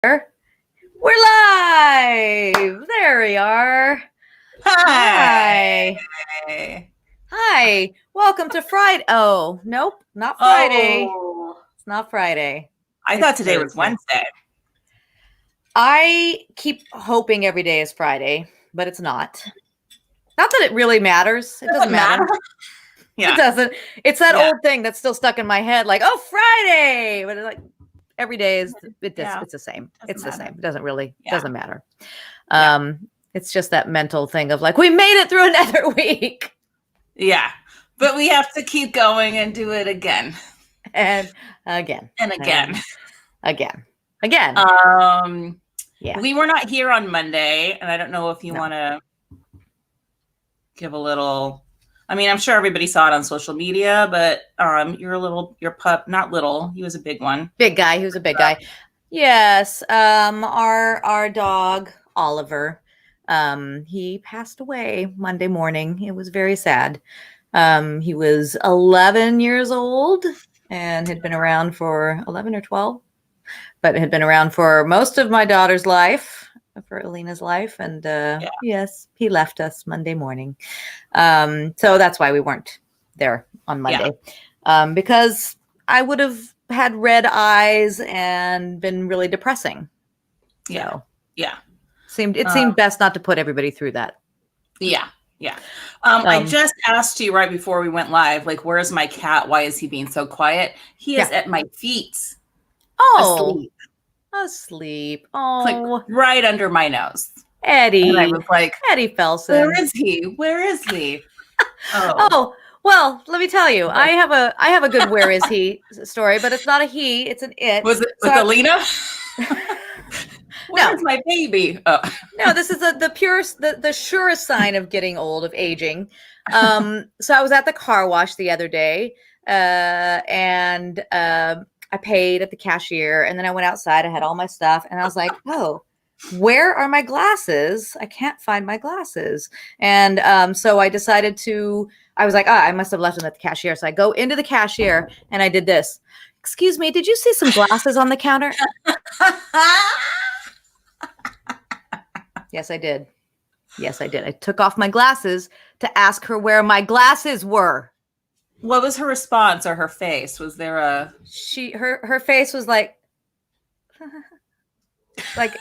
We're live. There we are. Hi. Hi. Welcome to Friday. Oh, nope, not Friday. It's not Friday. I thought today was Wednesday. I keep hoping every day is Friday, but it's not. Not that it really matters. It doesn't matter. Yeah. It doesn't. It's that old thing that's still stuck in my head, like, oh, Friday. But it's like every day is it's the same. It's the same. It doesn't really doesn't matter. It's just that mental thing of like, we made it through another week. Yeah. But we have to keep going and do it again. And again. And again. Again. Yeah. We were not here on Monday, and I don't know if you want to give a little. I mean, I'm sure everybody saw it on social media, but your pup, not little, he was a big one. Big guy. He was a big guy. Yes. Our dog, Oliver, he passed away Monday morning. It was very sad. He was 11 years old and had been around for 11 or 12, but had been around for most of my daughter's life, for Alina's life. And yes, he left us Monday morning. So that's why we weren't there on Monday, because I would have had red eyes and been really depressing. Yeah. It seemed best not to put everybody through that. Yeah. I just asked you right before we went live, like, where's my cat? Why is he being so quiet? He is at my feet. Asleep. Oh, like right under my nose. Eddie. And I was like, Eddie Felsen. Where is he? Oh, well, let me tell you, I have a good where is he story, but it's not a he, it's an it. Was it with Alina? Where's my baby? No, this is the surest sign of getting old, of aging. So I was at the car wash the other day, and I paid at the cashier, and then I went outside. I had all my stuff, and I was like, oh, where are my glasses? I can't find my glasses. And so I decided I was like, I must have left them at the cashier. So I go into the cashier, and I did this. Excuse me, did you see some glasses on the counter? Yes, I did. I took off my glasses to ask her where my glasses were. What was her response, or her face? Was there her face was like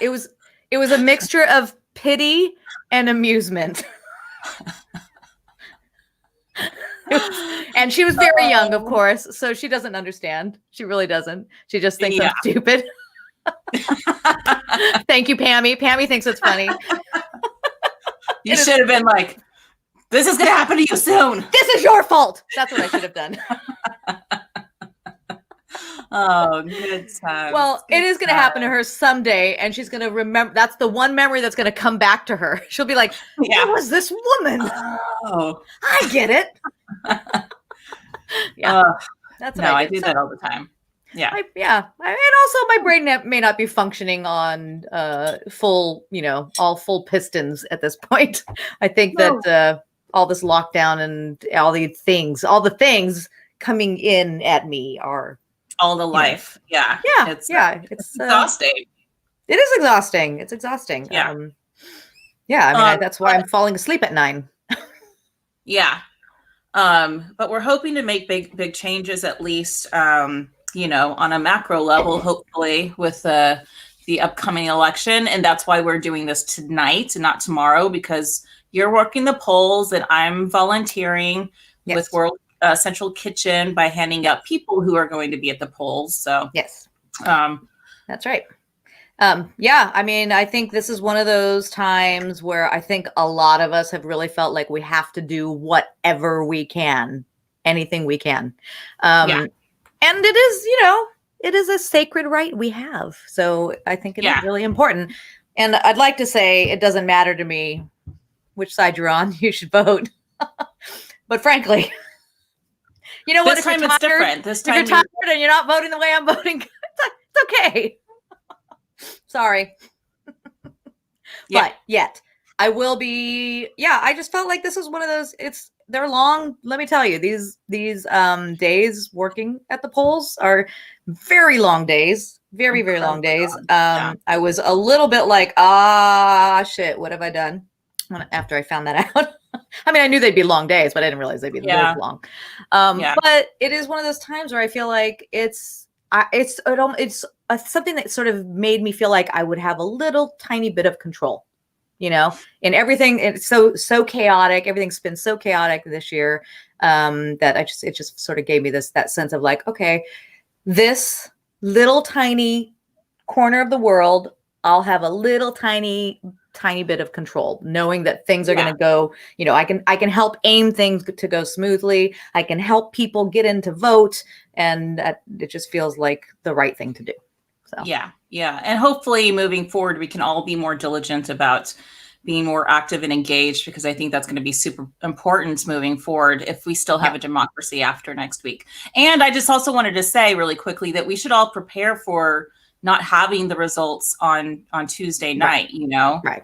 it was a mixture of pity and amusement. And she was very young, of course, so she doesn't understand. She really doesn't. She just thinks I'm stupid. Thank you, Pammy. Pammy thinks it's funny. You should have been like, this is going to happen to you soon. This is your fault. That's what I should have done. Oh, good time. Well, it is going to happen to her someday, and she's going to remember. That's the one memory that's going to come back to her. She'll be like, who was this woman? Oh, I get it. That's what I do that all the time. Yeah. And also my brain may not be functioning on full pistons at this point. I think that all this lockdown and all the things coming in at me are all the life. Yeah. It's exhausting. It is exhausting. It's exhausting. Yeah. I mean, that's why I'm falling asleep at 9. Yeah. But we're hoping to make big changes, at least, on a macro level, hopefully, with the upcoming election. And that's why we're doing this tonight and not tomorrow, because you're working the polls and I'm volunteering with World Central Kitchen by handing out people who are going to be at the polls. So yes, that's right. I mean, I think this is one of those times where I think a lot of us have really felt like we have to do whatever we can, anything we can. And it is a sacred right we have. So I think it is really important. And I'd like to say it doesn't matter to me which side you're on. You should vote. But frankly, you know what? This time it's different. This time if you're tired and you're not voting the way I'm voting, it's okay. Sorry. But yet I will be. I just felt like this was one of those. They're long. Let me tell you, these days working at the polls are very long days. Very, very long incredibly days. long. Yeah. I was a little bit like, shit, what have I done? After I found that out. I mean, I knew they'd be long days, but I didn't realize they'd be this long. But it is one of those times where I feel like it's something that sort of made me feel like I would have a little tiny bit of control, in everything. It's so chaotic. Everything's been so chaotic this year, that it just sort of gave me that sense of like, okay, this little tiny corner of the world, I'll have a little tiny bit of control, knowing that things are going to go, I can help aim things to go smoothly. I can help people get in to vote. And it just feels like the right thing to do. So, yeah. And hopefully moving forward, we can all be more diligent about being more active and engaged, because I think that's going to be super important moving forward if we still have a democracy after next week. And I just also wanted to say really quickly that we should all prepare for not having the results on Tuesday night,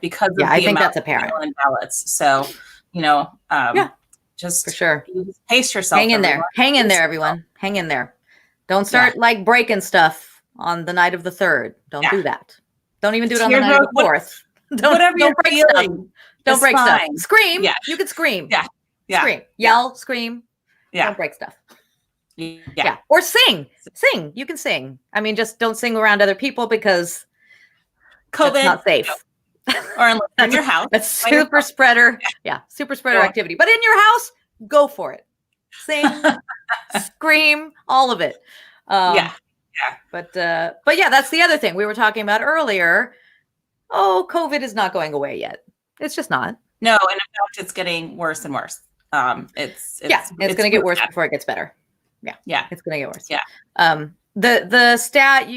because of the I think amount that's of apparent. mail-in ballots. So, just for sure. Pace yourself. Hang in there. Hang in there, everyone. Hang in there. Don't start like breaking stuff on the night of the 3rd. Don't do that. Don't even do it on the night of the 4th. Don't break stuff. Don't break stuff. Scream. Yeah. You can scream. Yeah. Scream. Yell. Scream. Yeah. Don't break stuff. Yeah. Or sing. You can sing. I mean, just don't sing around other people because COVID, that's not safe. Or unless in your house. That's super spreader. Yeah. Super spreader activity. But in your house, go for it. Sing, scream, all of it. But yeah, that's the other thing we were talking about earlier. Oh, COVID is not going away yet. It's just not. No, and in fact, it's getting worse and worse. It's going to get worse before it gets better. Yeah, it's going to get worse. Yeah. The stat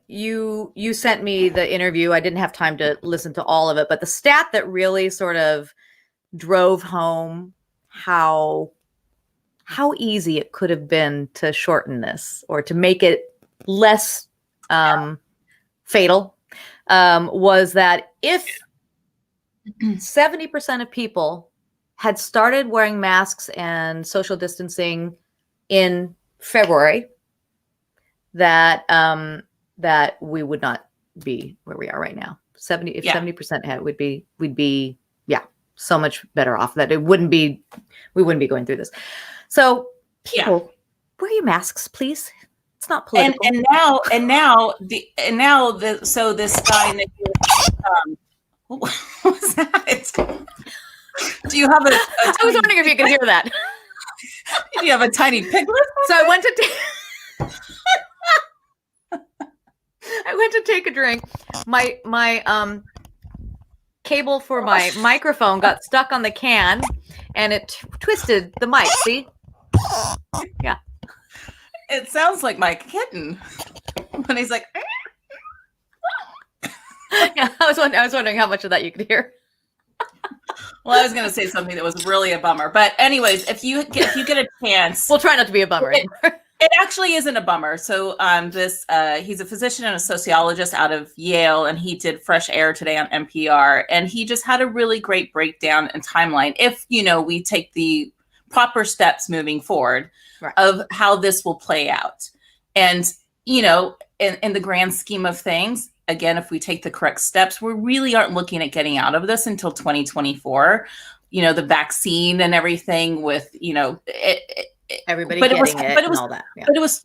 you sent me the interview. I didn't have time to listen to all of it, but the stat that really sort of drove home how easy it could have been to shorten this or to make it less fatal was that if 70% of people had started wearing masks and social distancing in February, that we would not be where we are right now. 70% had, we'd be so much better off. That we wouldn't be going through this. So people, wear your masks, please. It's not political. So this guy, what was that? Do you have a I was wondering if you could hear that. Do you have a tiny piglet? So I went to take a drink. My cable for my microphone got stuck on the can and it twisted the mic. See? Yeah. It sounds like my kitten when he's like. Yeah, I was wondering how much of that you could hear. Well, I was going to say something that was really a bummer, but anyways, if you get a chance, we'll try not to be a bummer. It actually isn't a bummer. So he's a physician and a sociologist out of Yale, and he did Fresh Air today on NPR, and he just had a really great breakdown and timeline. If we take the proper steps moving forward of how this will play out, and in the grand scheme of things. Again, if we take the correct steps, we really aren't looking at getting out of this until 2024. The vaccine and everything with, everybody getting it and all that. Yeah. But it was,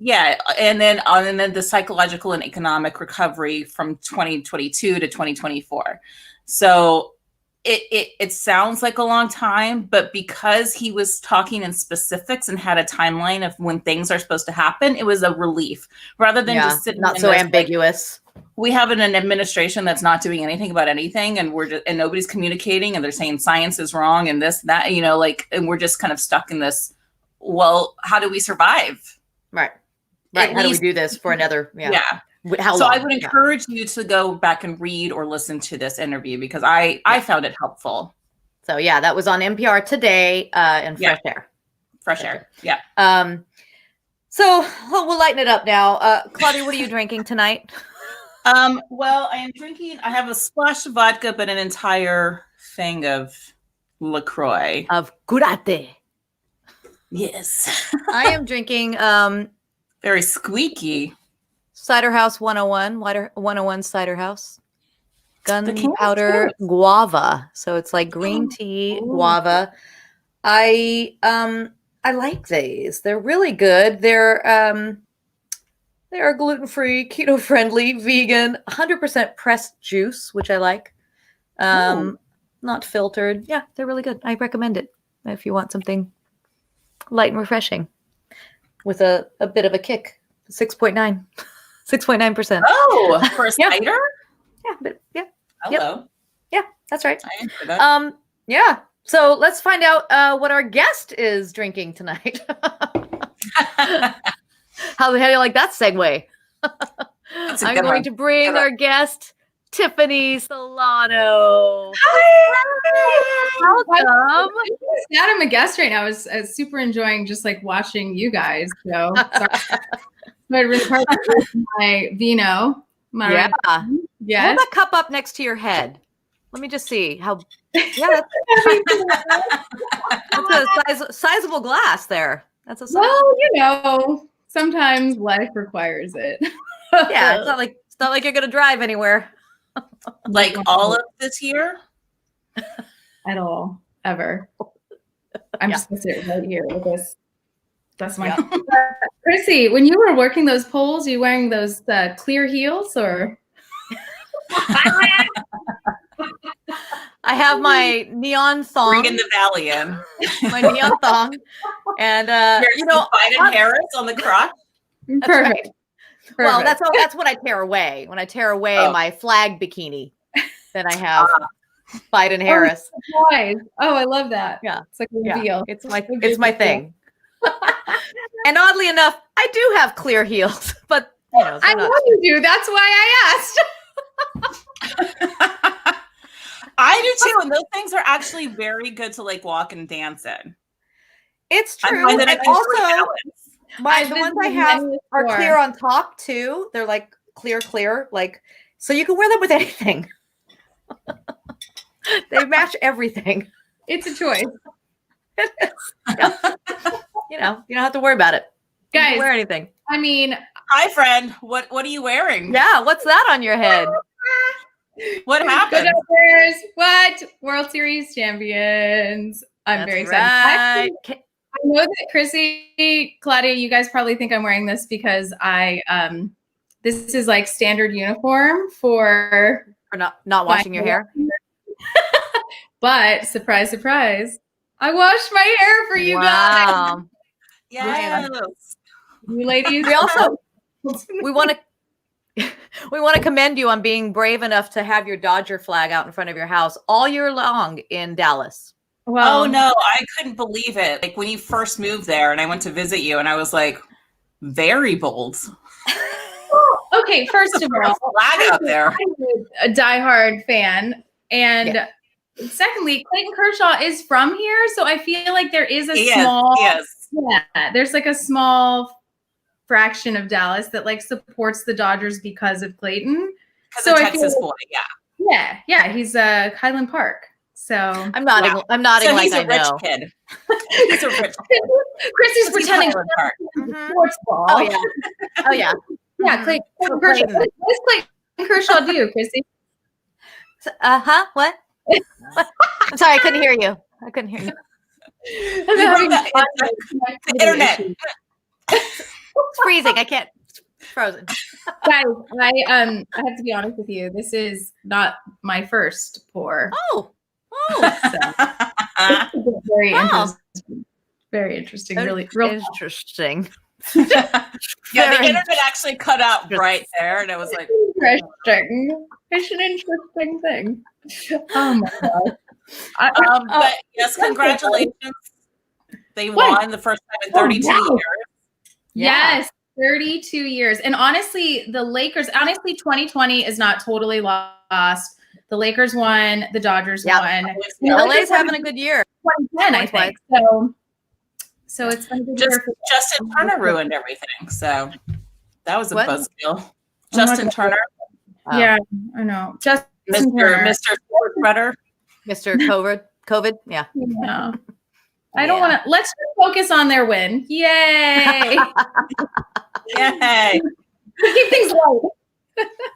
and then the psychological and economic recovery from 2022 to 2024. So it sounds like a long time, but because he was talking in specifics and had a timeline of when things are supposed to happen, it was a relief rather than just sitting not so ambiguous. We have an administration that's not doing anything about anything, and and nobody's communicating, and they're saying science is wrong and this, that, and we're just kind of stuck in this. Well, how do we survive? Right. How do we do this for another? Yeah. How long? So I would encourage you to go back and read or listen to this interview because I found it helpful. So that was on NPR today in Fresh Air. Fresh Air. Yeah. So we'll lighten it up now. Claudia, what are you drinking tonight? Well, I have a splash of vodka, but an entire thing of LaCroix. Of curate. Yes. I am drinking very squeaky. Cider House 101, 101 Cider House. The can Gunpowder is guava. So it's like green tea, Ooh. guava. I like these. They're really good. They are gluten-free, keto-friendly, vegan, 100% pressed juice, which I like. Ooh. Not filtered. Yeah, they're really good. I recommend it if you want something light and refreshing with a bit of a kick. 6.9. 6.9%. Oh, for a Yeah. cider? Yeah, but yeah. Hello. Yeah, that's right. I enjoy that. Yeah. So let's find out what our guest is drinking tonight. How do you like that segue? That's a I'm good going one. to bring Good one. our guest, Tiffany Solano. Hi. Welcome. Sad I'm a guest right now. I was super enjoying just like watching you guys. So sorry. But really part of my vino. Yeah. Hold Yes. that cup up next to your head. Let me just see how. Yeah, that's a sizable glass there. That's a Well, you know, sometimes life requires it. Yeah, it's not like you're gonna drive anywhere. Like all of this year? At all, ever. I'm Yeah. just gonna sit right here with this. That's my Yep. Chrissy, when you were working those poles, you wearing those clear heels or I have my neon thong, Bringing the valley in. my neon thong, and You know, Biden Harris on the crotch. perfect. Well, Perfect. that's what I tear away. When I tear away my flag bikini, then I have Biden Harris. Nice. Oh, I love that. Yeah. It's like a reveal. It's my thing. And oddly enough, I do have clear heels, but you know, I know you do. That's why I asked. I do too, and those things are actually very good to like walk and dance in. It's I true. find that And I can also, the ones I have are before. clear on top too. They're like clear, like so you can wear them with anything. They match everything. It's a choice. Yeah. You know, you don't have to worry about it. You can Guys, wear anything. I mean, Hi, friend. What are you wearing? Yeah, what's that on your head? What good happened? numbers. What? World Series champions. I'm very excited. Right. Actually, I know that Chrissy, Claudia, you guys probably think I'm wearing this because this is like standard uniform for not washing your hair. But surprise, surprise, I washed my hair for you guys. Yes. You ladies. We also we want to commend you on being brave enough to have your Dodger flag out in front of your house all year long in Dallas. Well, Oh no, I couldn't believe it. Like when you first moved there and I went to visit you and I was like, very bold. okay, first of all, Flag out there. I'm a diehard fan. And secondly, Clayton Kershaw is from here. So I feel like there is there's like a small fraction of Dallas that like supports the Dodgers because of Clayton. So Texas boy, yeah, he's Highland Park. So I'm nodding. Wow. I'm nodding So like he's a I know. rich kid. He's a rich kid. Chrissy's pretending sports ball. Oh yeah. Oh yeah. Yeah, Clayton Kershaw. What does Clayton Kershaw do, Chrissy? What? I'm sorry, I couldn't hear you. The internet. It's freezing. I can't. It's frozen. Guys, I have to be honest with you. This is not my first pour. Oh. So, very interesting. Very interesting. Really, real interesting. Yeah, the internet actually cut out right there, and it was like interesting. It's an interesting thing. Oh my god! But yes, congratulations. They won the first time in 32 years. Yes, 32 years. And honestly, the Lakers. Honestly, 2020 is not totally lost. The Lakers won. The Dodgers won. LA's having a good year. 2010, I think. So it's been a good year. Justin Turner ruined everything. So that was a buzzkill. Oh Justin Turner. Yeah, I know. Justin Mr. Spreader. Mr. COVID. Yeah. I don't want to. Let's just focus on their win. Yay! Yay! Keep things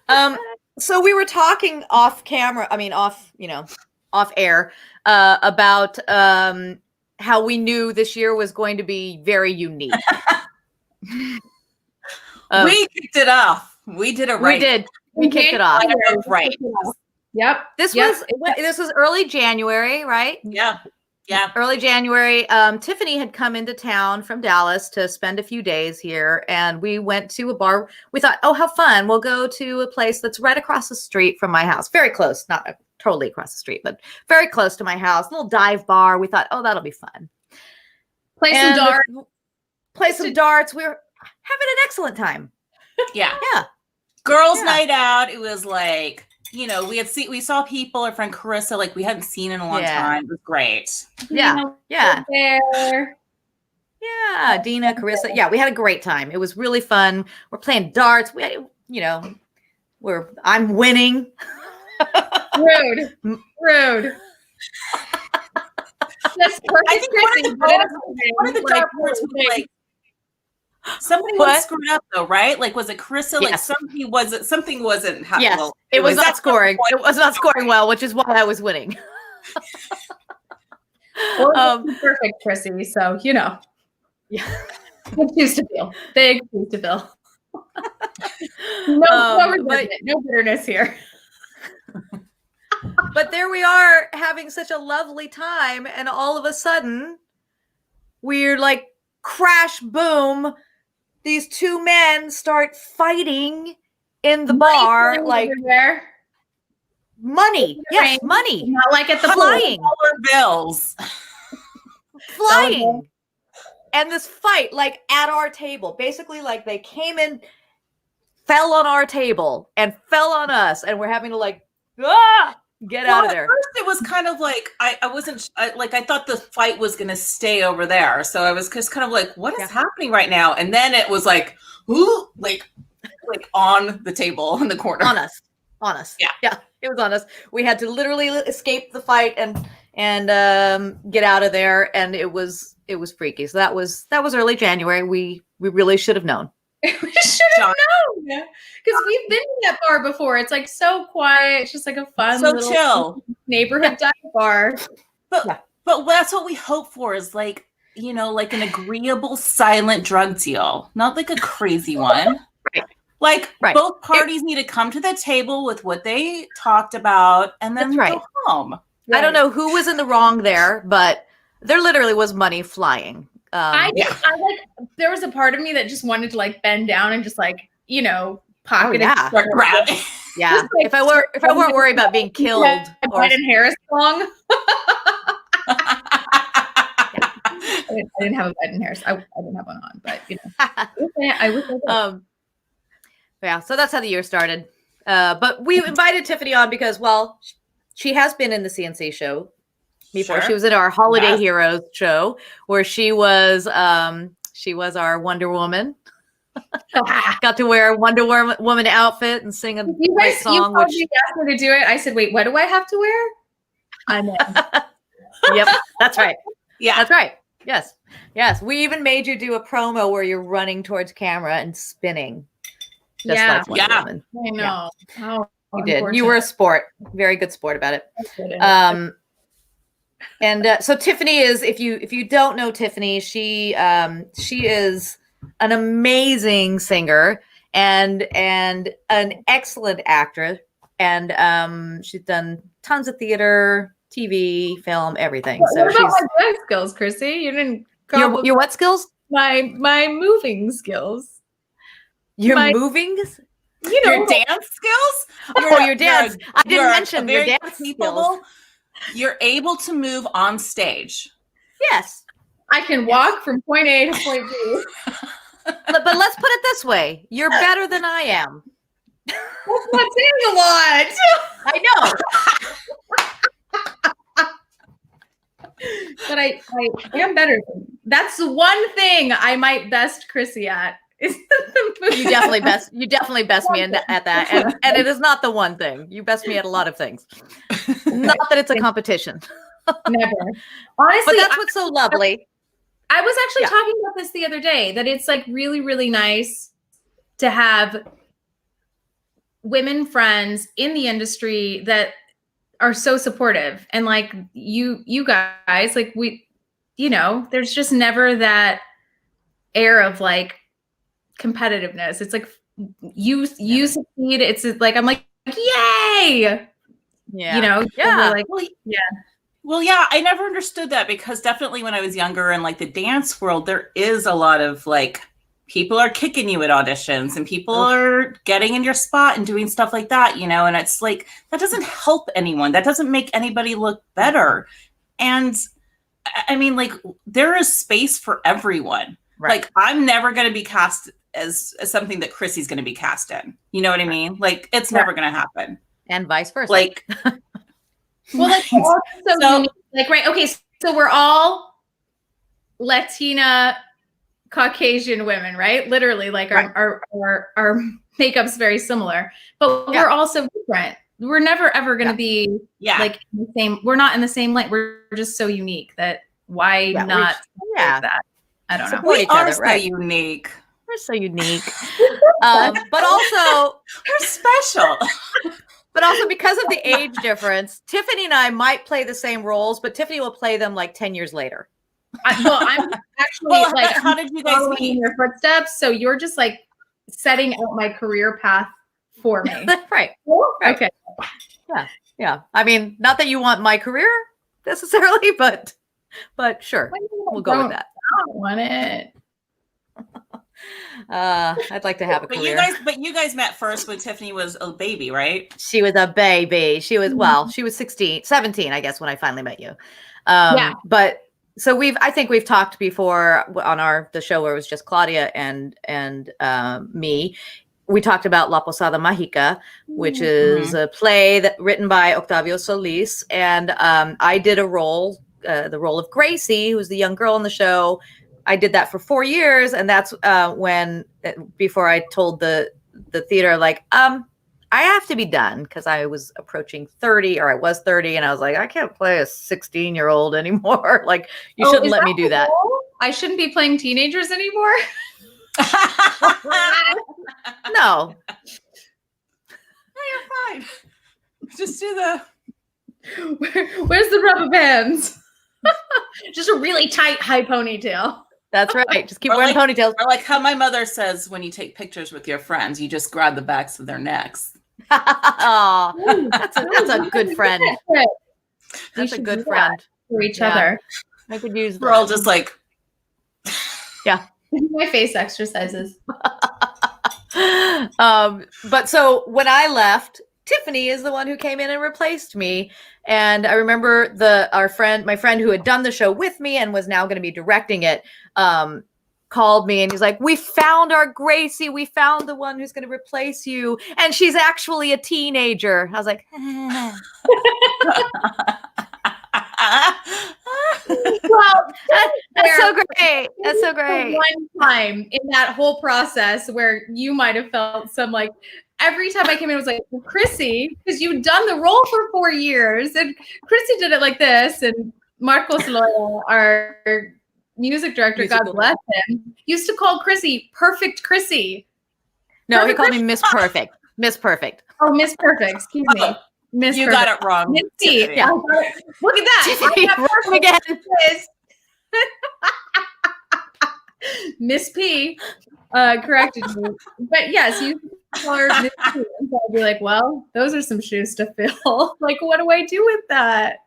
light. So we were talking off camera, off air, about how we knew this year was going to be very unique. We kicked it off. We did it right. We did. We kicked it off. Right. Yep. This was early January, right? Yeah. Early January. Tiffany had come into town from Dallas to spend a few days here, and we went to a bar. We thought, oh, how fun. We'll go to a place that's right across the street from my house. Very close, not totally across the street, but very close to my house. A little dive bar. We thought, oh, that'll be fun. Play some darts. We were having an excellent time. Yeah. Girls' night out. It was like, we saw people, our friend Carissa, like we hadn't seen in a long time. It was great. Yeah. There. Yeah. Dina, Carissa. Yeah, we had a great time. It was really fun. We're playing darts. I'm winning. Rude. That's perfect. I think one of the dark parts was like, somebody was screwed up though, right? Like, was it Carissa? Like, something wasn't happening. Yes, it was not scoring. It was not scoring well, which is why I was winning. Perfect, Chrissy. So Yeah. Big shoes to fill. Big shoes to fill. No bitterness here. But there we are having such a lovely time, and all of a sudden, we're like, crash, boom. These two men start fighting in the bar, like money. Yes, money. Not like at the flying bills. Flying. And this fight, like at our table, basically, like they came in, fell on our table, and fell on us, and we're having to get out of there. At first it was kind of like I thought the fight was going to stay over there, so I was just kind of like, what is happening right now? And then it was like, ooh, like on the table in the corner, on us. Yeah, it was on us. We had to literally escape the fight and get out of there, and it was freaky. So that was early January. We really should have known. We should have known, because we've been in that bar before. It's like so quiet. It's just like a fun, little chill neighborhood dive bar. But that's what we hope for, is like, like an agreeable silent drug deal, not like a crazy one. Like both parties need to come to the table with what they talked about, and then go home. I don't know who was in the wrong there, but there literally was money flying. There was a part of me that just wanted to like bend down and just like, pocket it. Start grabbing. Yeah. If I weren't worried about being killed. Biden Harris song. I didn't have a Biden Harris. I didn't have one on, but I wish I did. Yeah. So that's how the year started. But we invited Tiffany on because, well, she has been in the C&C show before. Sure. She was in our Holiday Heroes show, where she was our Wonder Woman. Got to wear a Wonder Woman outfit and sing a great song. You asked me to do it. I said, "Wait, what do I have to wear?" I'm in. Yep, that's right. Yeah, that's right. Yes. We even made you do a promo where you're running towards camera and spinning, just like Wonder Woman. I know. Yeah. You did. You were a sport. Very good sport about it. So Tiffany is, if you don't know Tiffany, she is an amazing singer and an excellent actress, and she's done tons of theater, TV, film, everything. What about my dance skills, Chrissy? You didn't. Your what skills? My moving skills. Your moving. Your dance skills? Your dance. I didn't mention your dance skills. You're able to move on stage. Yes. I can walk from point A to point B. But let's put it this way. You're better than I am. That's not saying a lot. I know. But I am better. That's the one thing I might best Chrissy at. You definitely best me at that, and it is not the one thing. You best me at a lot of things. Not that it's a competition. Never. Honestly, but that's what's so lovely. I was actually talking about this the other day, that it's like really, really nice to have women friends in the industry that are so supportive. And like you guys, like there's just never that air of like competitiveness. It's like you succeed. It's like, I'm like, yay. Yeah. Like, yeah. Well, yeah, I never understood that, because definitely when I was younger in like the dance world, there is a lot of like people are kicking you at auditions and people are getting in your spot and doing stuff like that, and it's like, that doesn't help anyone. That doesn't make anybody look better. And I mean, like, there is space for everyone. Right. Like, I'm never going to be cast as something that Chrissy's going to be cast in. You know what I mean? Like, it's never going to happen. And vice versa. Like, well, that's so unique. Like, right. Okay. So we're all Latina, Caucasian women, right? Literally, like our makeup's very similar, but we're also different. We're never ever going to be like the same. We're not in the same light. We're just so unique that why not like that? I don't know. We are so unique. We're so unique. But also we're special. But also, because of the age difference, Tiffany and I might play the same roles, but Tiffany will play them like 10 years later. I'm actually like, how did you guys meet? In your footsteps? So you're just like setting out my career path for me. Right. Okay. Yeah. I mean, not that you want my career necessarily, but sure, we'll go with that. I don't want it. I'd like to have a career. But you guys met first when Tiffany was a baby, right? She was a baby. She was, she was 17, I guess, when I finally met you. But so I think we've talked before on the show where it was just Claudia and me. We talked about La Posada Mágica, which is a play written by Octavio Solis. And I did a role, the role of Gracie, who was the young girl in the show. I did that for 4 years. And that's before I told the theater, like, I have to be done, because I was approaching 30, or I was 30. And I was like, I can't play a 16-year-old anymore. Like, you shouldn't let me do that. I shouldn't be playing teenagers anymore. No, you're fine. Just do where's the rubber bands? Just a really tight high ponytail. That's right. Just keep wearing ponytails. Or like how my mother says, when you take pictures with your friends, you just grab the backs of their necks. Oh, that's a good friend. That's a good friend for each other. I could use that. We're all just like, my face exercises. But so when I left, Tiffany is the one who came in and replaced me. And I remember my friend who had done the show with me and was now going to be directing it, called me and he's like, we found our Gracie. We found the one who's going to replace you. And she's actually a teenager. I was like, well, that's so great. That's so great. One time in that whole process where you might have felt some like, every time I came in, it was like, well, Chrissy, because you'd done the role for 4 years, and Chrissy did it like this, and Marcos Loya, our music director, God bless him, used to call Chrissy Perfect Chrissy. No, Perfect he called me Miss Perfect. Miss Perfect. Oh, Miss Perfect. Excuse me. Miss You Perfect. Got it wrong. Miss P. Yeah. Look at that. Tiffany, again. Miss P corrected me. But yes, you call her Miss P. And so I'd be like, well, those are some shoes to fill. Like, what do I do with that?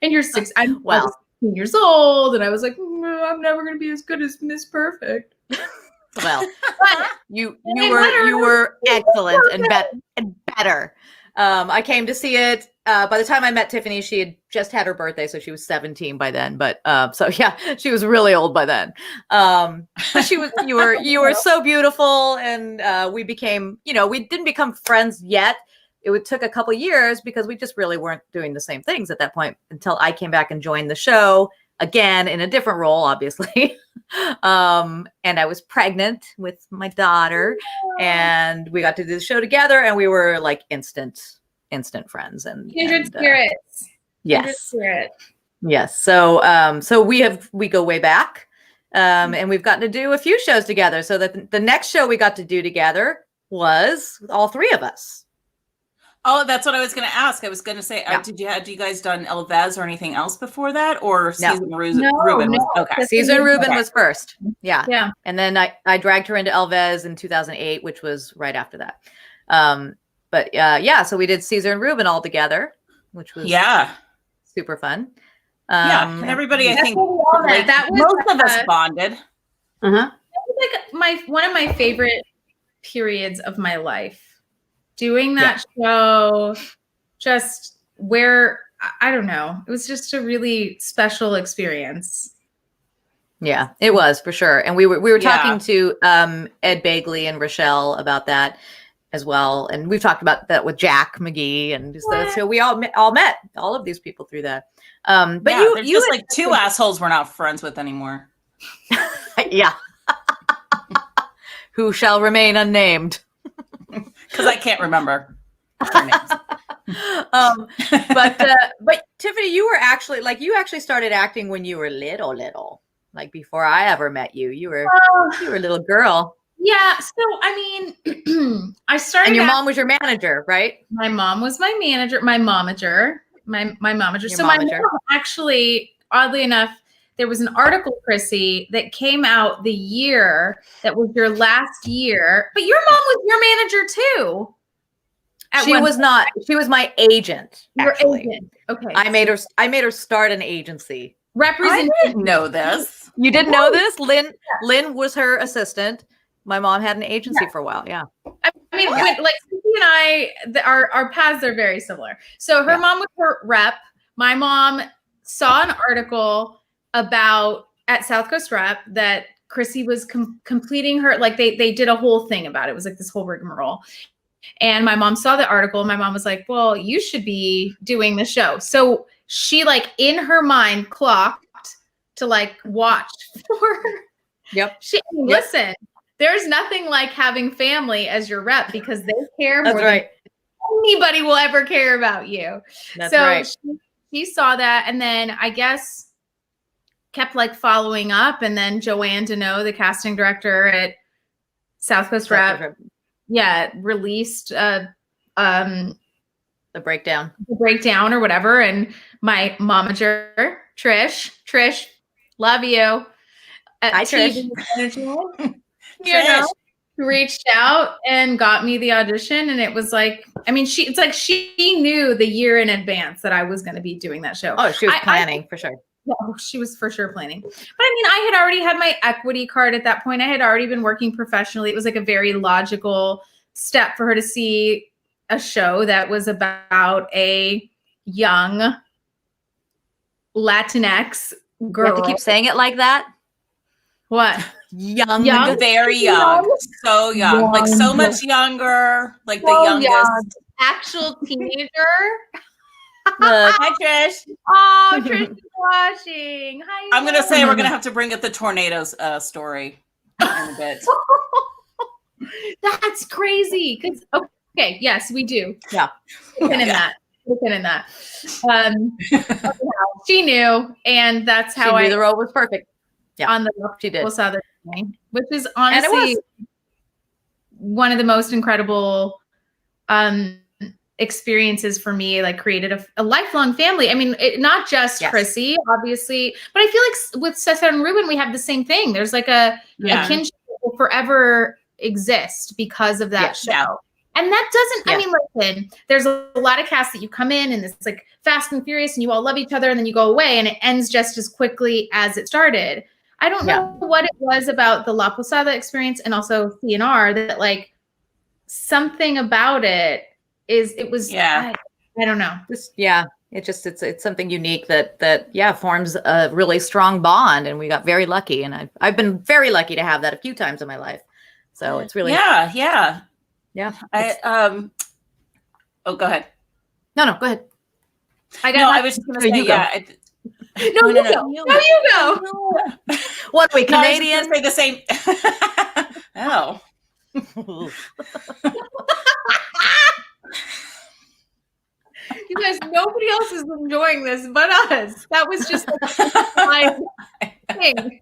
And you're 6. I'm 16 years old, and I was like, I'm never going to be as good as Miss Perfect. Well, you were excellent and better. I came to see it. By the time I met Tiffany, she had just had her birthday, so she was 17 by then. But so yeah, she was really old by then. But you were so beautiful, and we became, we didn't become friends yet. It took a couple years because we just really weren't doing the same things at that point until I came back and joined the show again in a different role, obviously. And I was pregnant with my daughter, and we got to do the show together, and we were like instant friends and kindred spirits. Yes. So we go way back, And we've gotten to do a few shows together. So that the next show we got to do together was all three of us. Oh, that's what I was going to ask. I was going to say, did you guys done El Vez or anything else before that, or Season Ruben? Was, okay, Season Ruben was first. Yeah. And then I dragged her into El Vez in 2008, which was right after that. So we did Caesar and Ruben all together, which was super fun. And everybody, I think, that was, most of us bonded. That was one of my favorite periods of my life. Doing that show, just where, I don't know, it was just a really special experience. Yeah, it was for sure. And we were talking to Ed Bagley and Rochelle about that as well. And we've talked about that with Jack McGee. And so we all met all of these people through that. But you just like two assholes we're not friends with anymore. Yeah. Who shall remain unnamed. Because I can't remember their names. But Tiffany, you actually started acting when you were little. Like before I ever met you. You were a little girl. Yeah. So I mean, I started. And your mom was your manager, right? My mom was my manager, my momager. So my mom actually, oddly enough, there was an article, Chrissy, that came out the year that was your last year. But your mom was your manager too. She was not. She was my agent. Your actually. Agent. Okay. I made her start an agency. I didn't know this. You didn't know this? Lynn was her assistant. My mom had an agency for a while. Yeah. I mean, like Susie and I, our paths are very similar. So her mom was her rep. My mom saw an article at South Coast Rep that Chrissy was completing her, like they did a whole thing about it. It was like this whole rigmarole. And my mom saw the article. My mom was like, well, you should be doing the show. So she like in her mind clocked to like watch for her. Yep. Listen, there's nothing like having family as your rep because they care more than anybody will ever care about you. That's right. She saw that. And then I guess kept like following up, and then Joanne Deneau, the casting director at South Coast Rep, released the breakdown or whatever. And my momager, Trish, love you. Hi, Trish. Trish reached out and got me the audition, and it was like, I mean, she knew the year in advance that I was going to be doing that show. Oh, she was planning for sure. Oh, she was for sure planning. But I mean, I had already had my equity card at that point. I had already been working professionally. It was like a very logical step for her to see a show that was about a young Latinx girl. You have to keep saying it like that? What? Young, very young. So young. Like so much younger. Like the youngest. Young. Actual teenager. Look. Hi, Trish. Oh, Trish is watching. Hi. I'm going to say we're going to have to bring up the tornadoes story in a bit. That's crazy. Okay, yes, we do. Yeah. We're in that. She knew, and that's how she knew the role was perfect. Yeah, on the she did. Southern thing, which is honestly one of the most incredible experiences for me. Like created a lifelong family. I mean, not just Chrissy, obviously, but I feel like with Cesar and Ruben, we have the same thing. There's like a kinship that will forever exist because of that show. Yeah. And that doesn't, I mean, listen, there's a lot of casts that you come in and it's like fast and furious and you all love each other and then you go away and it ends just as quickly as it started. I don't know what it was about the La Posada experience and also CNR that like something about it was, I don't know. It's something unique that forms a really strong bond. And we got very lucky. And I've been very lucky to have that a few times in my life. So it's really, Yeah. Oh, go ahead. No, go ahead. I was just going to say, No, you go. What are we, Canadian? No, I was say the same. Oh. You guys, nobody else is enjoying this but us. That was just my thing.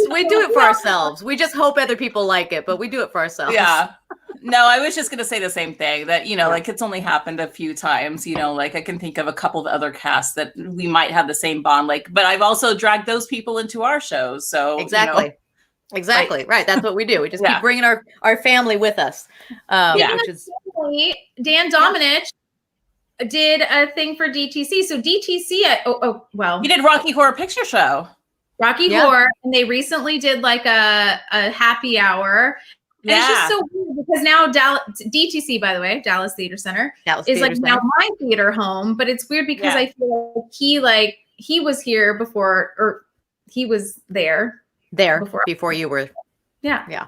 We do it for ourselves. We just hope other people like it, but we do it for ourselves. Yeah. No, I was just going to say the same thing that, like it's only happened a few times, like I can think of a couple of other casts that we might have the same bond, but I've also dragged those people into our shows. So exactly. Right. That's what we do. We just keep bringing our family with us. Which is Dan Domenech did a thing for DTC. So DTC, you did Rocky Horror Picture Show. Rocky Horror, and they recently did like a happy hour. And it's just so weird because now DTC, by the way, Dallas Theater Center, is like now my theater home. But it's weird because I feel like he was here before, or he was there before you were. Yeah.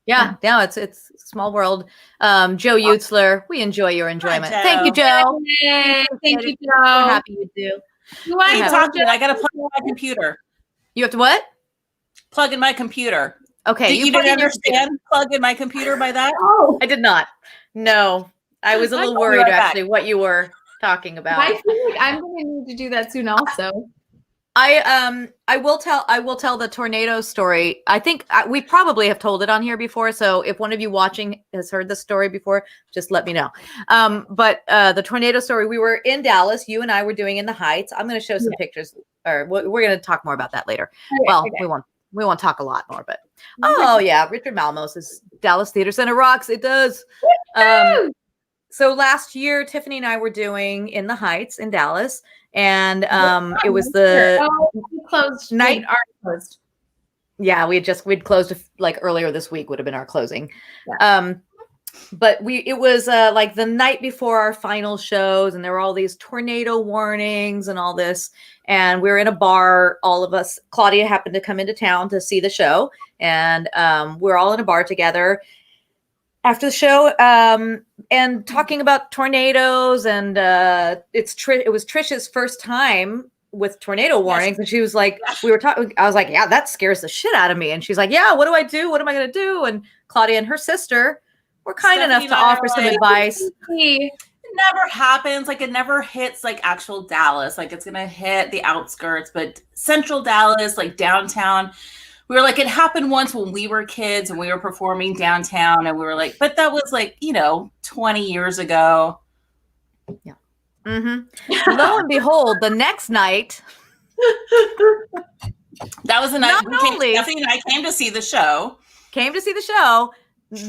It's a small world. Joe Utzler, we enjoy your enjoyment. Hi, thank you, Joe. Yay. Thank you, Joe. We're happy you do. I got to plug in my computer. You have to what? Plug in my computer. Okay. You didn't understand plug in my computer by that? Oh, I did not. No, I was a little worried actually what you were talking about. I feel like I'm going to need to do that soon also. I will tell the tornado story. I think we probably have told it on here before. So if one of you watching has heard the story before, just let me know. But the tornado story, we were in Dallas. You and I were doing in the Heights. I'm going to show some pictures, or we're going to talk more about that later. We won't talk a lot more, but Richard Malmos is Dallas Theater Center rocks. It does. So last year, Tiffany and I were doing in the Heights in Dallas, and it was the closed night. Closed. Yeah, we'd closed like earlier this week would have been our closing. Yeah. But it was like the night before our final shows, and there were all these tornado warnings and all this. And we were in a bar, all of us. Claudia happened to come into town to see the show, and we're all in a bar together after the show, and talking about tornadoes. And it was Trisha's first time with tornado warnings, and she was like, we were talking. I was like, yeah, that scares the shit out of me. And she's like, yeah, what do I do? What am I going to do? And Claudia and her sister were kind enough to offer some advice. It never happens. Like it never hits like actual Dallas. Like it's gonna hit the outskirts, but central Dallas, like downtown. We were like, it happened once when we were kids and we were performing downtown, and we were like, but that was like 20 years ago. Yeah. Mm-hmm. Lo and behold, the next night. That was the night Stephanie and I came to see the show.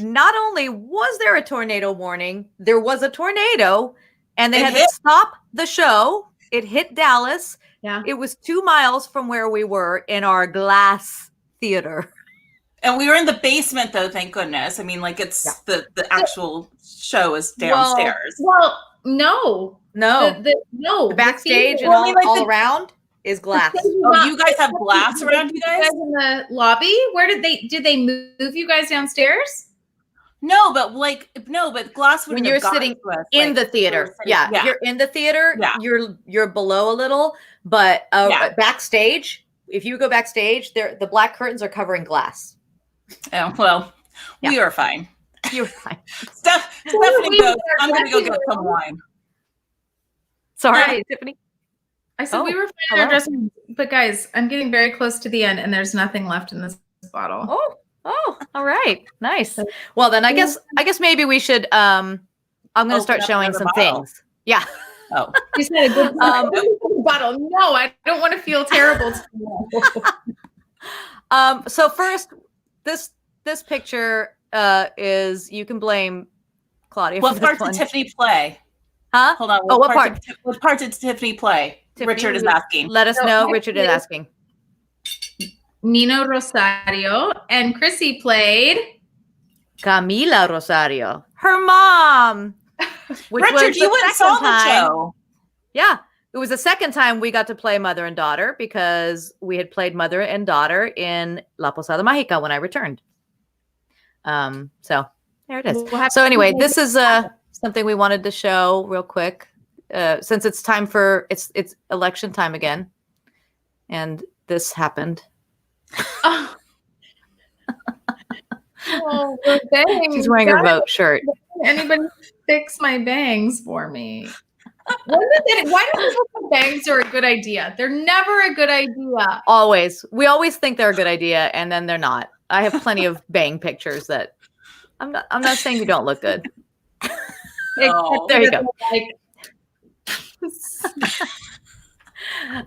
Not only was there a tornado warning, there was a tornado, and they had to stop the show. It hit Dallas. Yeah. It was 2 miles from where we were in our glass theater. And we were in the basement, though, thank goodness. I mean, like the actual show is downstairs. Well, no. The backstage and all around is glass. Oh, you guys have glass around you guys? In the lobby? Where did they move you guys downstairs? No, but glass would. When you're sitting in the theater, you're in the theater. Yeah. You're below a little, but backstage, if you go backstage, the black curtains are covering glass. Oh well, we are fine. You're fine. Stephanie goes. I'm going to go get some wine. Sorry, Tiffany. I said we were fine in our dressing room, but guys, I'm getting very close to the end, and there's nothing left in this bottle. Oh, all right. Nice. Well, then I guess maybe we should I'm going to start showing some things. Yeah. Oh. You said a good bottle. No, I don't want to feel terrible. So first, this picture is, you can blame Claudia. What part did Tiffany play? Huh? Hold on. What part did Tiffany play? Tiffany, Richard is asking. Let us know. Richard is asking. Nino Rosario, and Chrissy played Camila Rosario, her mom. Richard, you went and saw the show. Yeah, it was the second time we got to play mother and daughter, because we had played mother and daughter in La Posada Mágica when I returned. So there it is. So anyway, this is something we wanted to show real quick, since it's time for it's election time again, and this happened. Oh, She's wearing her vote shirt. Anybody fix my bangs for me? Why do people think bangs are a good idea? They're never a good idea. Always. We always think they're a good idea, and then they're not. I have plenty of bang pictures that I'm not saying you don't look good. Oh. There you go.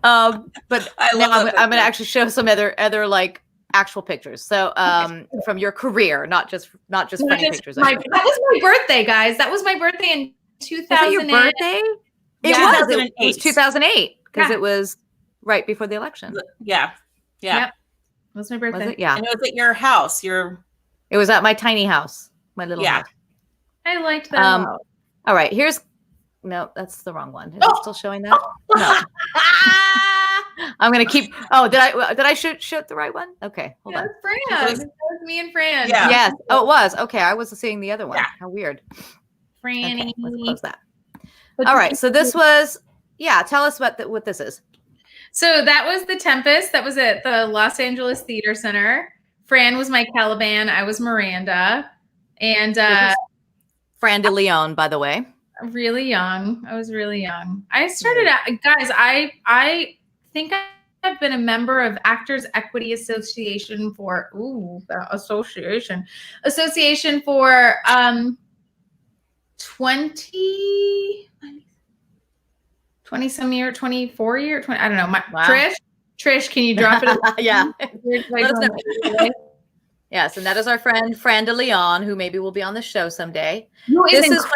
But now I'm going to actually show some other like actual pictures. So from your career, not just funny pictures. That was my birthday, guys. That was my birthday in 2008. Was it your birthday? It was 2008 because it was right before the election. Yeah. Yep. It was my birthday. Was it? Yeah. And it was at your house. It was at my tiny house, my little house. I liked that. All right. No, that's the wrong one. Is it still showing that? No. I'm gonna keep. Oh, did I shoot the right one? Okay, hold on. Fran. That was me and Fran. Yeah. Yes. Oh, it was. Okay, I was seeing the other one. Yeah. How weird. Franny. Okay, let's close that. All right. So this was. Yeah. Tell us what this is. So that was the Tempest. That was at the Los Angeles Theater Center. Fran was my Caliban. I was Miranda, and Fran de Leon, by the way. Really young. I was really young. I started out, guys. I think I've been a member of Actors Equity Association for Association for 20 some year, 24 year, 20. I don't know. Wow. Trish, can you drop it? Yeah. Yes, and that is our friend Fran de Leon, who maybe will be on the show someday. This is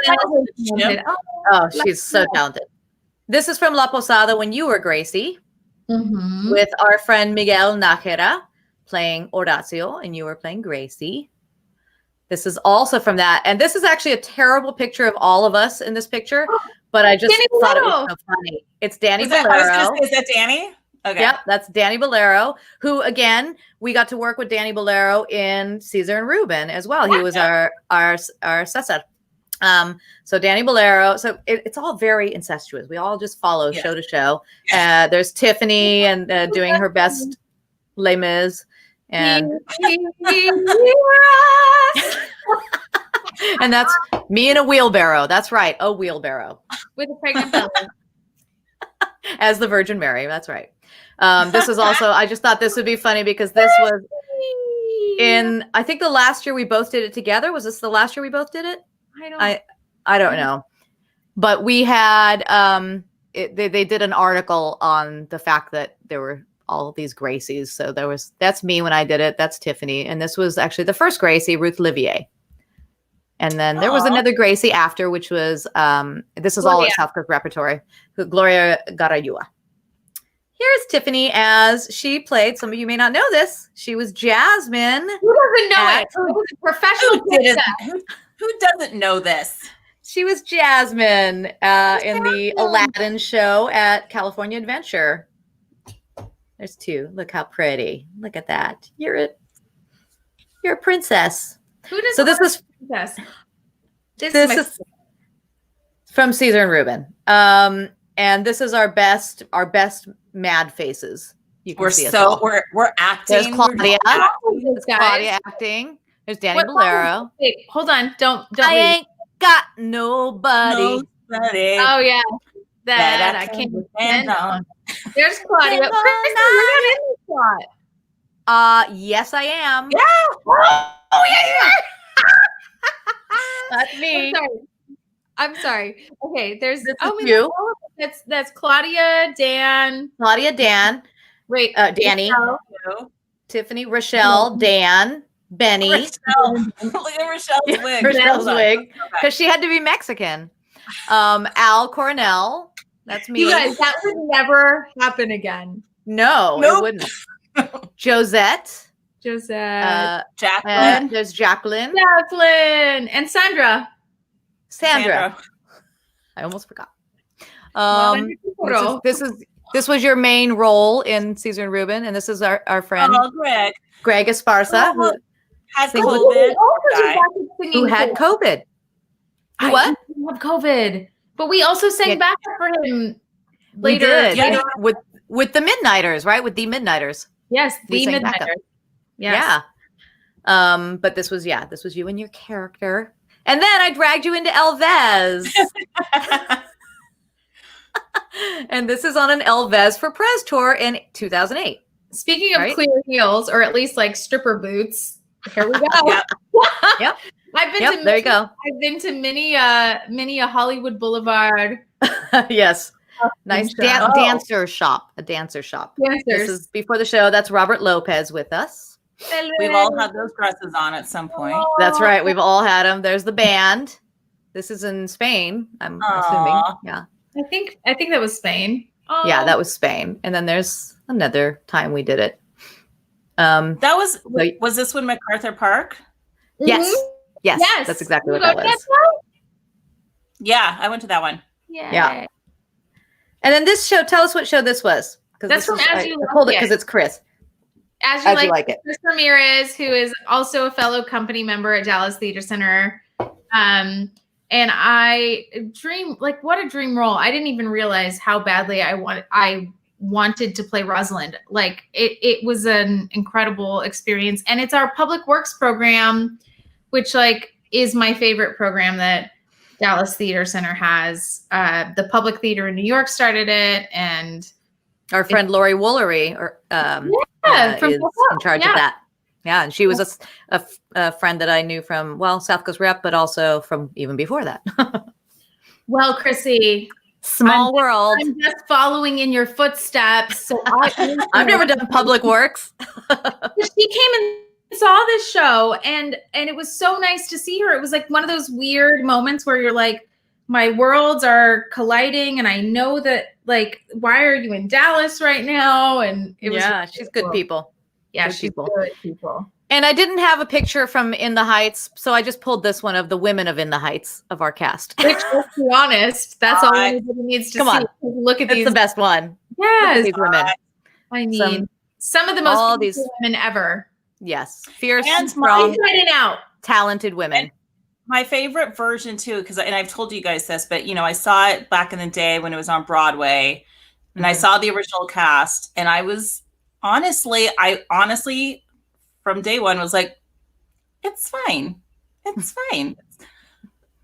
she's so talented. This is from La Posada when you were Gracie, with our friend Miguel Nájera playing Horacio, and you were playing Gracie. This is also from that, and this is actually a terrible picture of all of us in this picture, but I just thought it was so funny. It's Danny Bolero. Is that Danny? Okay. Yep, that's Danny Bolero, who again we got to work with Danny Bolero in Caesar and Reuben as well. He was our Cesar. So Danny Bolero. So it's all very incestuous. We all just follow show to show. There's Tiffany and doing her best Les Mis, and and that's me in a wheelbarrow. That's right, a wheelbarrow with a pregnant belly. As the Virgin Mary. That's right. This is also, I just thought this would be funny because this was I think the last year we both did it together. Was this the last year we both did it? I don't know. But we had, they did an article on the fact that there were all of these Gracies. So that's me when I did it. That's Tiffany. And this was actually the first Gracie, Ruth Livier. And then there was another Gracie after, which was, this is all at South Coast Repertory, Gloria Garayua. Here's Tiffany as she played, some of you may not know this, she was Jasmine. Who doesn't know it? It was a professional Who doesn't know this? She was Jasmine in the Aladdin show at California Adventure. There's two. Look how pretty. Look at that. You're a princess. So this is this is from Caesar and Reuben. And this is our best mad faces. You can see we're acting. There's Claudia. There's Claudia acting. There's Danny Bolero. Wait, hold on. Don't I ain't got nobody. Oh yeah. That I can't depend on. There's Claudia. Yes, I am. Yeah. Oh yeah. That's me. I'm sorry. Okay, there's you. That's Claudia, Dan. Wait, Danny, Rochelle. Tiffany, Rochelle, Dan, Benny. Look at Rochelle's wig. Rochelle's wig, because she had to be Mexican. Al Cornell. That's me. You guys, that would never happen again. No, it wouldn't. Josette. Jacqueline. There's Jacqueline. And Sandra. I almost forgot. This was your main role in Caesar and Reuben, and this is our friend Greg Esparza, who had COVID. Who had COVID? What? He had COVID, but we also sang backup for him later. With the Midnighters, right? With the Midnighters. Yes, the Midnighters. Yes. Yeah. But this was you and your character. And then I dragged you into Elvez. And this is on an Elvez for Prez tour in 2008. Speaking of clear heels, or at least like stripper boots, here we go. Yep. There you go. I've been to many a Hollywood Boulevard. Yes. Nice dancer shop. A dancer shop. Dancers. This is before the show. That's Robert Lopez with us. Hello. We've all had those dresses on at some point. That's right. We've all had them. There's the band. This is in Spain, I'm assuming. Yeah. I think that was Spain. Oh. Yeah, that was Spain. And then there's another time we did it. Was this when MacArthur Park? Yes. Mm-hmm. Yes. That's exactly what that was. Yeah, I went to that one. Yeah. And then this show, tell us what show this was. That's from As You Like It because it's Chris. As You Like It. Chris Ramirez, who is also a fellow company member at Dallas Theater Center. And I what a dream role. I didn't even realize how badly I wanted to play Rosalind. Like it was an incredible experience. And it's our public works program, which is my favorite program that Dallas Theater Center has. The Public Theater in New York started it, and our friend Lori Woolery is in charge of that. Yeah, and she was a friend that I knew from South Coast Rep, but also from even before that. Well, Chrissy, small world. I'm just following in your footsteps. So I've never done public works. She came and saw this show, and it was so nice to see her. It was like one of those weird moments where you're like, my worlds are colliding, and I know that why are you in Dallas right now? And it was really she's good people. Yeah, she's good people. And I didn't have a picture from In the Heights, so I just pulled this one of the women of In the Heights of our cast. Which, let's be honest, that's all anybody needs to see. On. Look at these. It's the best one. Yes. These women. I mean, some of the most beautiful women ever. Yes. Fierce, and strong, out. Talented women. And my favorite version too, and I've told you guys this, but I saw it back in the day when it was on Broadway, and I saw the original cast, and I honestly from day one was like, it's fine.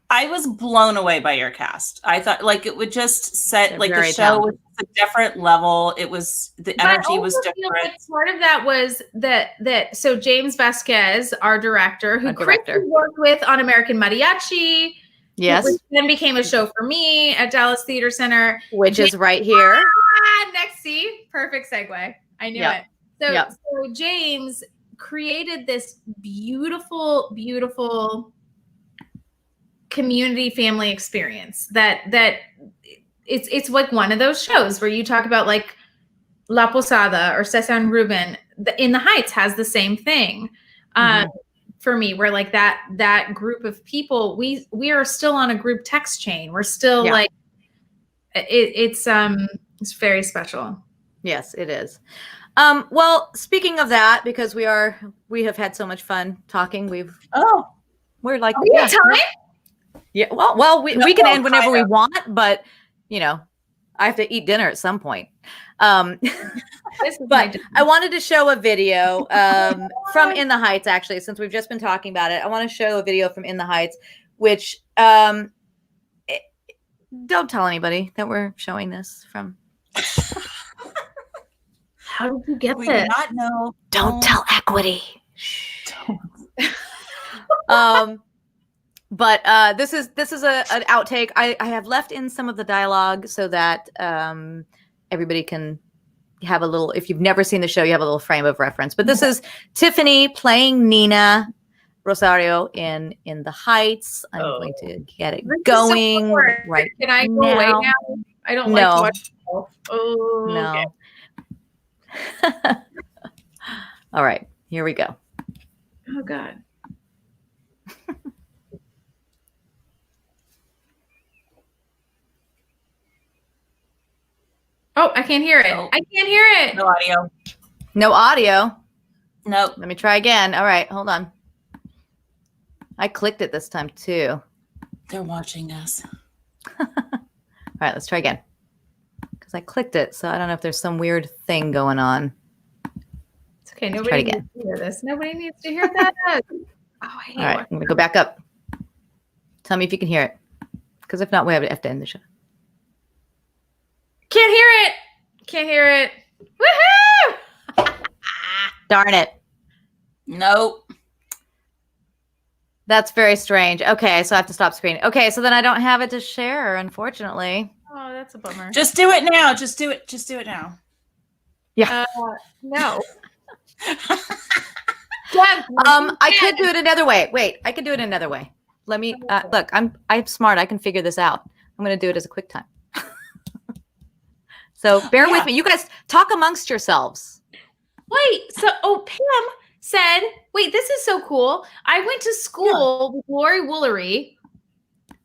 I was blown away by your cast. I thought it would just set the show was a different level. It was the energy was different. Part of that was that so James Vasquez, our director, who Chris worked with on American Mariachi, which then became a show for me at Dallas Theater Center, which is right here. Next, perfect segue. I knew it. So James created this beautiful, beautiful community family experience that it's like one of those shows where you talk about La Posada or Cesar and Ruben. In the Heights has the same thing for me, where that group of people, we are still on a group text chain. We're still it's very special. Yes, it is. Well, speaking of that, because we have had so much fun talking. We have time. Yeah. Well, we can end whenever we want, but I have to eat dinner at some point. But I wanted to show a video from In the Heights. Actually, since we've just been talking about it, I want to show a video from In the Heights, which don't tell anybody that we're showing this from. How did you get this? We do not know. Don't tell Equity. But this is an outtake. I have left in some of the dialogue so that everybody can have a little. If you've never seen the show, you have a little frame of reference. But this is Tiffany playing Nina Rosario in The Heights. I'm going to get it going right. Can I go away now? I don't like to watch. Oh no. Okay. All right, here we go. Oh God. Oh, I can't hear it. Nope. I can't hear it. No audio. No audio. Nope. Let me try again. All right, hold on. I clicked it this time too. They're watching us. All right, let's try again. Because I clicked it, so I don't know if there's some weird thing going on. It's okay. Nobody needs to hear this. Nobody needs to hear that. All right, I'm going to go back up. Tell me if you can hear it. Because if not, we have to end the show. Can't hear can't hear it. Woohoo! Darn it. Nope. That's very strange. Okay, so I have to stop screening. Okay, so then I don't have it to share, unfortunately. Oh, that's a bummer. Just do it now. Just do it now. Yeah. No. I could do it another way. Wait, I could do it another way. Let me look. I'm smart. I can figure this out. I'm going to do it as a quick time. So bear with me. You guys talk amongst yourselves. Wait. So, Pam said, "Wait, this is so cool. I went to school with Lori Woolery.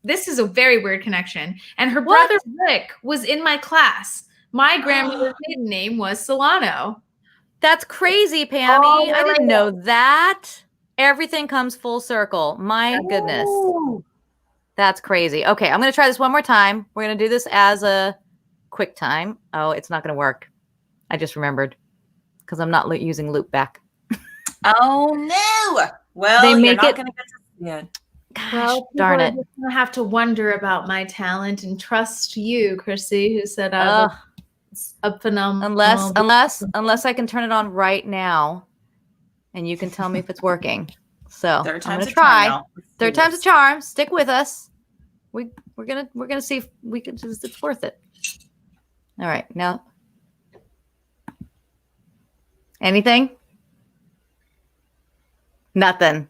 This is a very weird connection. And her brother Rick was in my class. My grandmother's maiden name was Solano." That's crazy, Pammy. I didn't know that. Everything comes full circle. My goodness. That's crazy. Okay, I'm going to try this one more time. We're going to do this as a quick time. Oh, it's not going to work. I just remembered because I'm not using loop back. Oh, no. Well, they you're make not going to get to see it. Gosh, darn it. I'm going to have to wonder about my talent and trust you, Chrissy, who said I was a phenomenal. Unless I can turn it on right now and you can tell me if it's working. So I'm going to try. Third time's a charm. Stick with us. We're gonna see if we can just, it's worth it. All right, now anything? Nothing.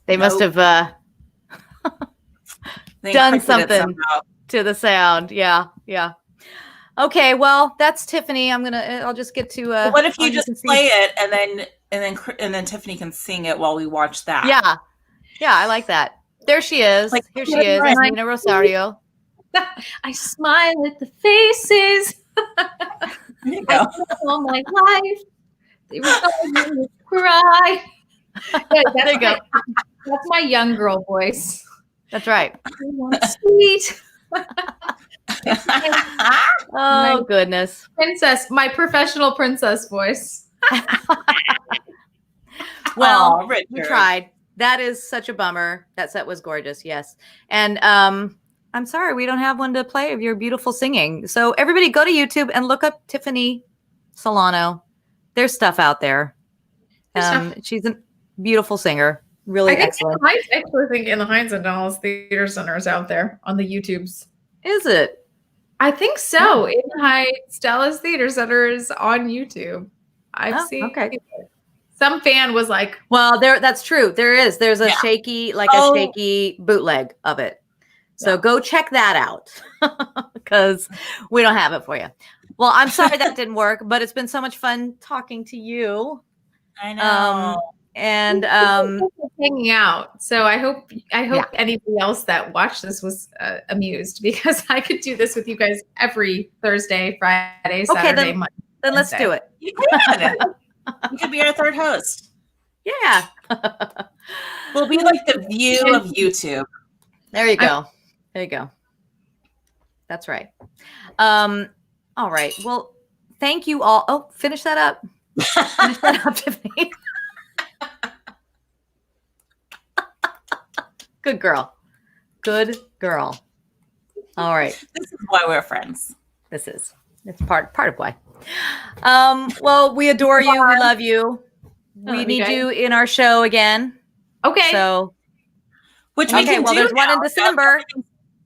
They must have done something to the sound. Yeah. Okay, well, that's Tiffany. I'll just get to what if you just play it and then Tiffany can sing it while we watch that? Yeah, I like that. There she is. Here she is, Nina Rosario. I smile at the faces. There you go. All my life. They were going to cry. There you go. That's my young girl voice. That's right. Sweet. Oh, goodness. Princess, my professional princess voice. Well, we tried. That is such a bummer. That set was gorgeous. Yes. And I'm sorry we don't have one to play of your beautiful singing. So everybody go to YouTube and look up Tiffany Solano. There's stuff out there. She's a beautiful singer. Really excellent. I actually think in the Heinz and Dallas Theater Center is out there on the YouTubes. Is it? I think so. In Heights Dallas Theater Center is on YouTube. I've seen. Okay. Some fan was like, "Well, that's true. There's a shaky bootleg of it. So go check that out because we don't have it for you." Well, I'm sorry that didn't work, but it's been so much fun talking to you. I know. And hanging out. So I hope anybody else that watched this was amused because I could do this with you guys every Thursday, Friday, Saturday, Monday. Then let's do it. You could be our third host. Yeah. We'll be like the View of YouTube. There you go. That's right. All right. Well, thank you all. Oh, finish that up. Finish that up, Tiffany. Good girl. All right. This is why we're friends. It's part of why. Well, we adore you. We love you. We need you in our show again. Okay. So, which we can do. There's one in December.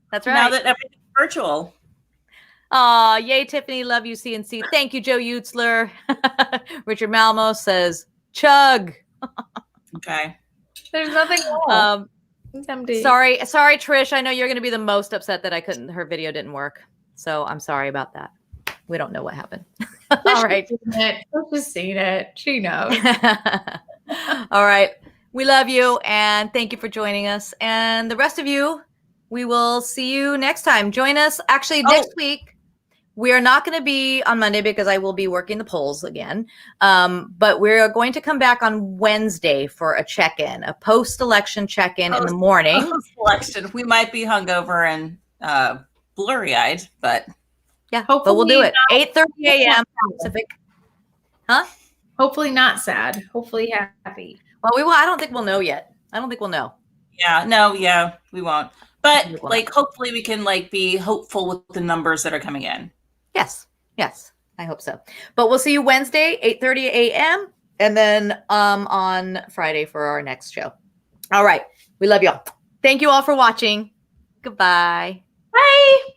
That's right. Now that everything's virtual. Yay, Tiffany. Love you, C&C. Thank you, Joe Utzler. Richard Malmo says, chug. Okay. There's nothing wrong. Sorry, Trish. I know you're going to be the most upset that her video didn't work. So I'm sorry about that. We don't know what happened. All right. I've just seen it. She knows. All right. We love you. And thank you for joining us. And the rest of you, we will see you next time. Join us actually next week. We are not going to be on Monday because I will be working the polls again. But we're going to come back on Wednesday for a check-in, a post-election check-in in the morning. Post-election. We might be hungover and blurry-eyed, but yeah, but we'll do it. 8:30 a.m. Pacific. Huh? Hopefully not sad. Hopefully happy. Well, we will. I don't think we'll know yet. I don't think we'll know. We won't. But hopefully we can be hopeful with the numbers that are coming in. Yes. Yes. I hope so. But we'll see you Wednesday, 8:30 a.m. and then on Friday for our next show. All right. We love y'all. Thank you all for watching. Goodbye. Bye.